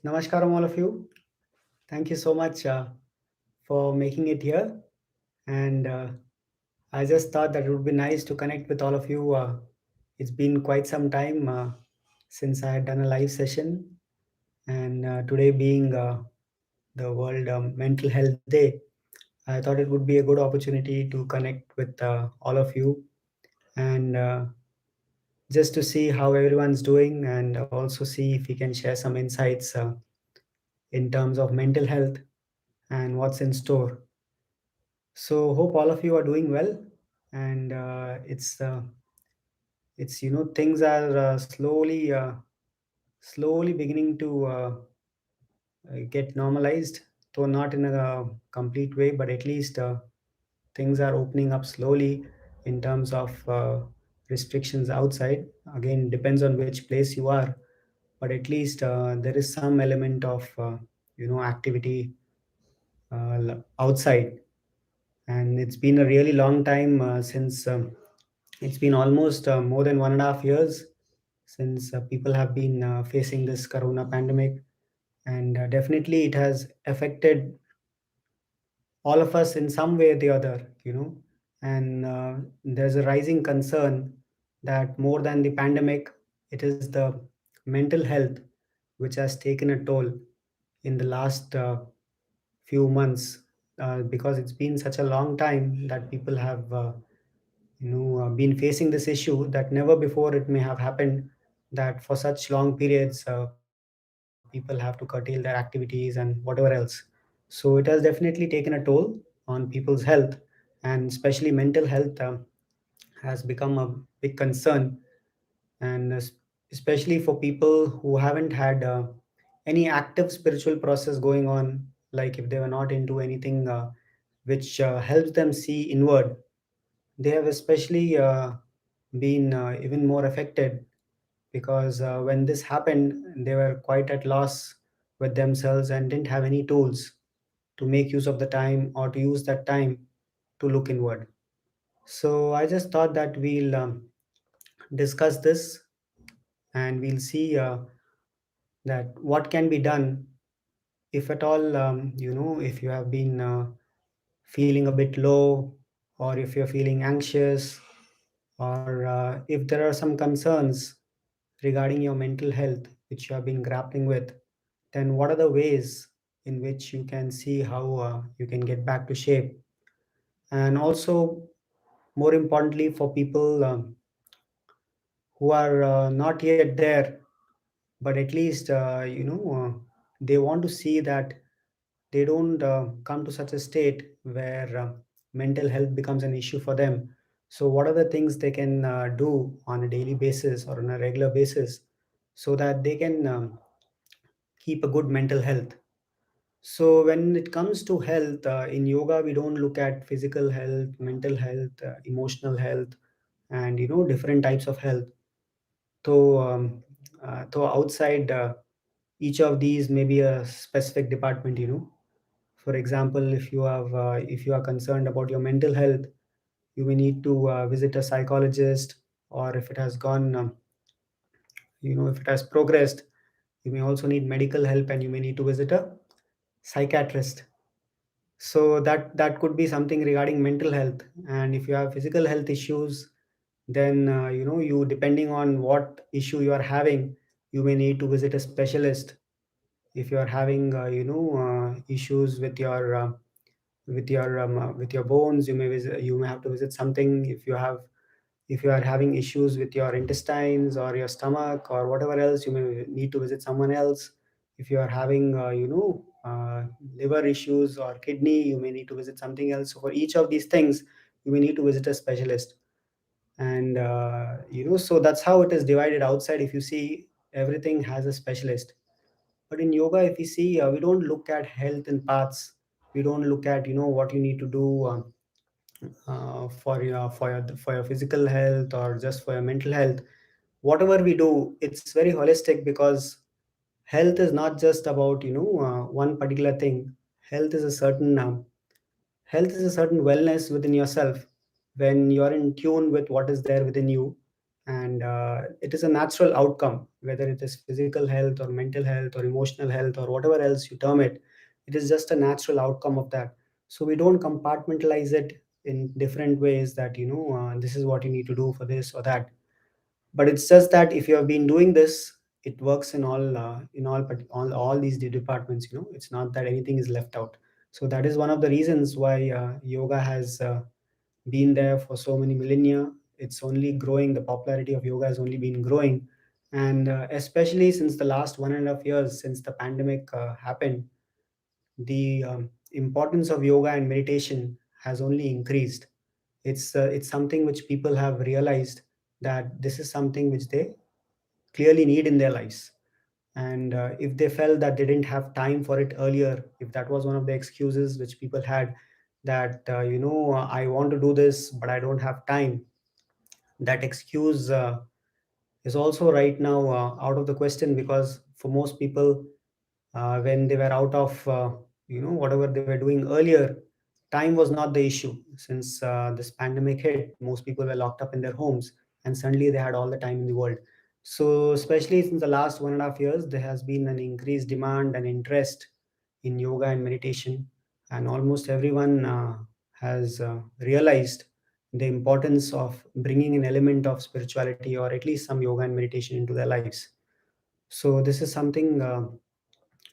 Namaskaram, all of you. Thank you so much for making it here. And I just thought that it would be nice to connect with all of you. It's been quite some time since I had done a live session, and today being the World Mental Health Day, I thought it would be a good opportunity to connect with all of you and just to see how everyone's doing and also see if we can share some insights in terms of mental health and what's in store. So hope all of you are doing well, and it's things are slowly beginning to get normalized, though not in a complete way, but at least things are opening up slowly in terms of restrictions outside. Again, depends on which place you are, but at least there is some element of activity outside. And it's been a really long time since it's been almost more than 1.5 years since people have been facing this corona pandemic, and definitely it has affected all of us in some way or the other. And there's a rising concern that more than the pandemic, it is the mental health which has taken a toll in the last few months, because it's been such a long time that people have been facing this issue that never before it may have happened, that for such long periods people have to curtail their activities and whatever else. So it has definitely taken a toll on people's health, and especially mental health has become a big concern. And especially for people who haven't had any active spiritual process going on, like if they were not into anything which helps them see inward, they have especially been even more affected, because when this happened, they were quite at loss with themselves and didn't have any tools to make use of the time or to use that time to look inward. So I just thought that we'll discuss this, and we'll see that what can be done if at all, if you have been feeling a bit low, or if you're feeling anxious, or if there are some concerns regarding your mental health which you have been grappling with, then what are the ways in which you can see how you can get back to shape. And also, more importantly, for people who are not yet there, but at least they want to see that they don't come to such a state where mental health becomes an issue for them. So what are the things they can do on a daily basis or on a regular basis, so that they can keep a good mental health? So when it comes to health in yoga, we don't look at physical health, mental health, emotional health, and different types of health. So outside each of these may be a specific department. For example, if you are concerned about your mental health, you may need to visit a psychologist, or if it has gone if it has progressed, you may also need medical help, and you may need to visit a psychiatrist. So that could be something regarding mental health. And if you have physical health issues, then you, depending on what issue you are having, you may need to visit a specialist. If you are having issues with your bones, you may have to visit something. If you are having issues with your intestines or your stomach or whatever else, you may need to visit someone else. If you are having liver issues or kidney, you may need to visit something else. So for each of these things, you may need to visit a specialist. And so that's how it is divided outside. If you see, everything has a specialist. But in yoga, if you see, we don't look at health in paths. We don't look at what you need to do for your physical health or just for your mental health. Whatever we do, it's very holistic, because health is not just about one particular thing. Health is a certain wellness within yourself. When you're in tune with what is there within you, and it is a natural outcome, whether it is physical health or mental health or emotional health or whatever else you term it. It is just a natural outcome of that. So we don't compartmentalize it in different ways that, this is what you need to do for this or that. But it's just that if you have been doing this, it works in all these departments. It's not that anything is left out. So that is one of the reasons why yoga has been there for so many millennia. It's only growing. The popularity of yoga has only been growing, and especially since the last 1.5 years since the pandemic happened, the importance of yoga and meditation has only increased. It's something which people have realized that this is something which they clearly need in their lives. And if they felt that they didn't have time for it earlier, if that was one of the excuses which people had, that I want to do this but I don't have time, that excuse is also right now out of the question, because for most people, when they were out of whatever they were doing earlier, time was not the issue. Since this pandemic hit, most people were locked up in their homes, and suddenly they had all the time in the world. So especially since the last 1.5 years, there has been an increased demand and interest in yoga and meditation, and almost everyone has realized the importance of bringing an element of spirituality, or at least some yoga and meditation, into their lives. So this is something,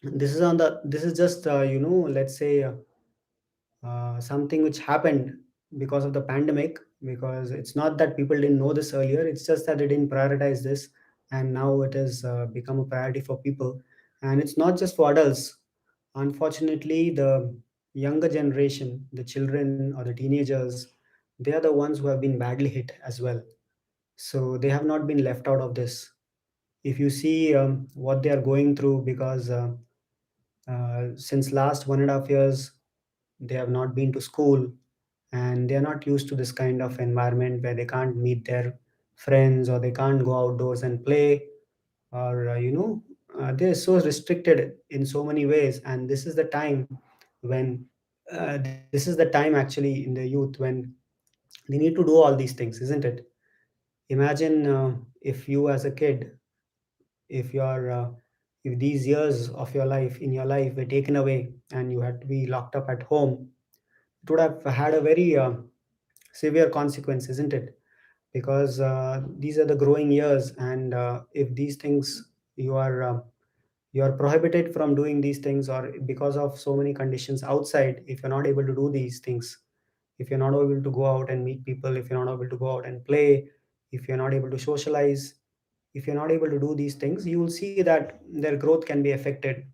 this is just let's say something which happened because of the pandemic, because it's not that people didn't know this earlier, it's just that they didn't prioritize this, and now it has become a priority for people. And it's not just for adults. Unfortunately, the younger generation, the children or the teenagers, they are the ones who have been badly hit as well. So they have not been left out of this. If you see what they are going through, because since last 1.5 years they have not been to school, and they are not used to this kind of environment where they can't meet their friends, or they can't go outdoors and play, or they're so restricted in so many ways. And this is the time when this is the time actually in the youth when they need to do all these things, isn't it? Imagine if you as a kid, if you're if these years of your life in your life were taken away and you had to be locked up at home, it would have had a very severe consequence, isn't it? Because these are the growing years, and if these things, you are prohibited from doing these things, or because of so many conditions outside, if you're not able to do these things, if you're not able to go out and meet people, if you're not able to go out and play, if you're not able to socialize, if you're not able to do these things, you will see that their growth can be affected.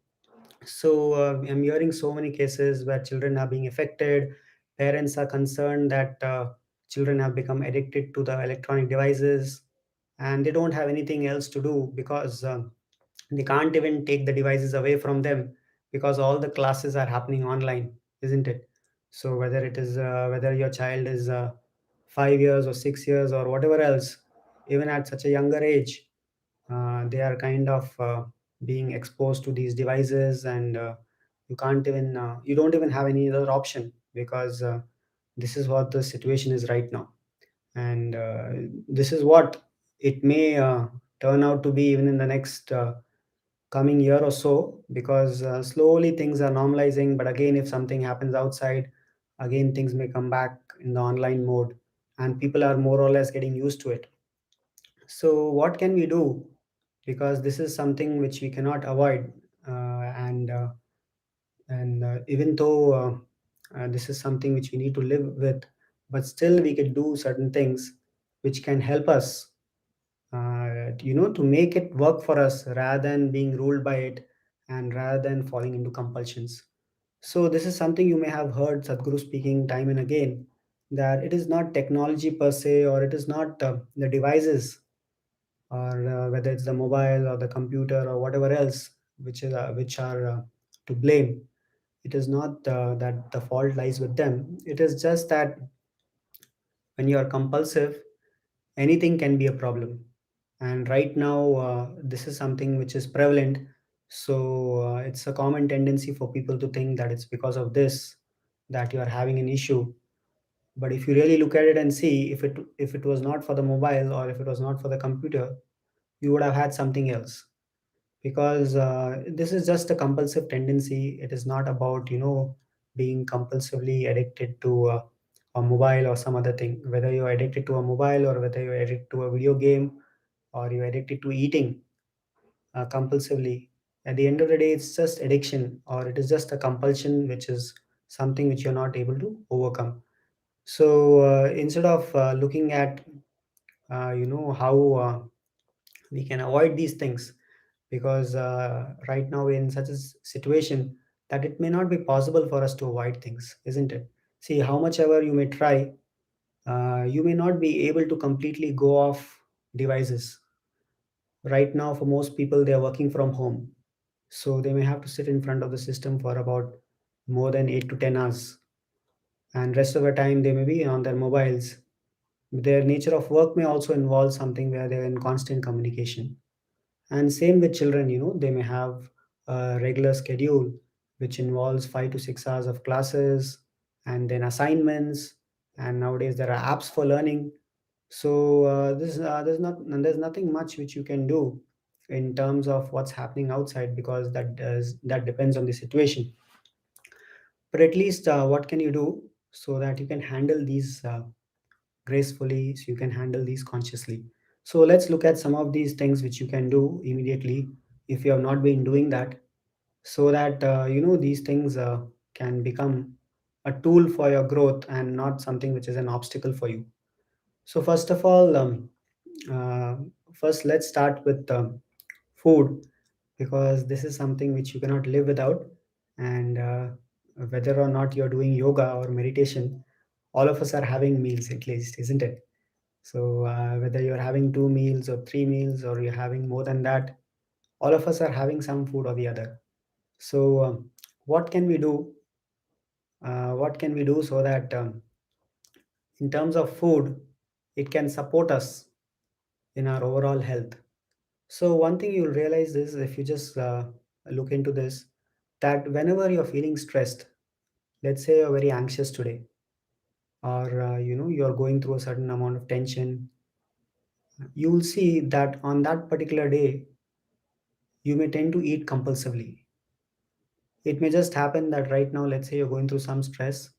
So I'm hearing so many cases where children are being affected. Parents are concerned that children have become addicted to the electronic devices, and they don't have anything else to do, because they can't even take the devices away from them, because all the classes are happening online, isn't it? So whether your child is 5 years or 6 years or whatever else, even at such a younger age, they are kind of being exposed to these devices, and you don't even have any other option, because this is what the situation is right now. And this is what it may turn out to be even in the next coming year or so, because slowly things are normalizing. But again, if something happens outside, again things may come back in the online mode, and people are more or less getting used to it. So what can we do? Because this is something which we cannot avoid, and even though this is something which we need to live with, but still we can do certain things which can help us, to make it work for us, rather than being ruled by it, and rather than falling into compulsions. So this is something you may have heard Sadhguru speaking time and again, that it is not technology per se, or it is not the devices, or whether it's the mobile or the computer or whatever else which are to blame. It is not that the fault lies with them. It is just that when you are compulsive, anything can be a problem. And right now, this is something which is prevalent. So it's a common tendency for people to think that it's because of this that you are having an issue. But if you really look at it and see, if it was not for the mobile or if it was not for the computer, you would have had something else. Because this is just a compulsive tendency. It is not about being compulsively addicted to a mobile or some other thing. Whether you're addicted to a mobile or whether you're addicted to a video game or you're addicted to eating compulsively, at the end of the day, it's just addiction or it is just a compulsion, which is something which you're not able to overcome. So instead of looking at how we can avoid these things, because right now we're in such a situation that it may not be possible for us to avoid things, isn't it? See, how much ever you may try, you may not be able to completely go off devices. Right now, for most people, they are working from home, so they may have to sit in front of the system for about more than 8 to 10 hours, and rest of the time they may be on their mobiles. Their nature of work may also involve something where they're in constant communication. And same with children, they may have a regular schedule which involves 5 to 6 hours of classes and then assignments. And nowadays there are apps for learning. So there's nothing much which you can do in terms of what's happening outside, because that depends on the situation. But at least what can you do so that you can handle these gracefully, so you can handle these consciously. So let's look at some of these things which you can do immediately if you have not been doing that, so that these things can become a tool for your growth and not something which is an obstacle for you. So first of all, uh, first let's start with food, because this is something which you cannot live without. And whether or not you're doing yoga or meditation, all of us are having meals at least, isn't it? So, whether you're having 2 meals or 3 meals or you're having more than that, all of us are having some food or the other. So, what can we do? What can we do so that, in terms of food, it can support us in our overall health? So, one thing you'll realize is, if you just look into this, that whenever you're feeling stressed, let's say you're very anxious today, or you're going through a certain amount of tension, you will see that on that particular day you may tend to eat compulsively. It may just happen that right now, let's say you're going through some stress,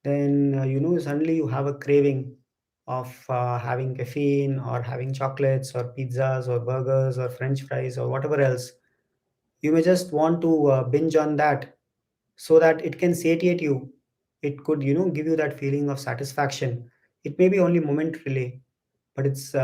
then suddenly you have a craving of having caffeine or having chocolates or pizzas or burgers or french fries or whatever else. You may just want to binge on that, so that it can satiate you. It could give you that feeling of satisfaction. It may be only momentarily, but it's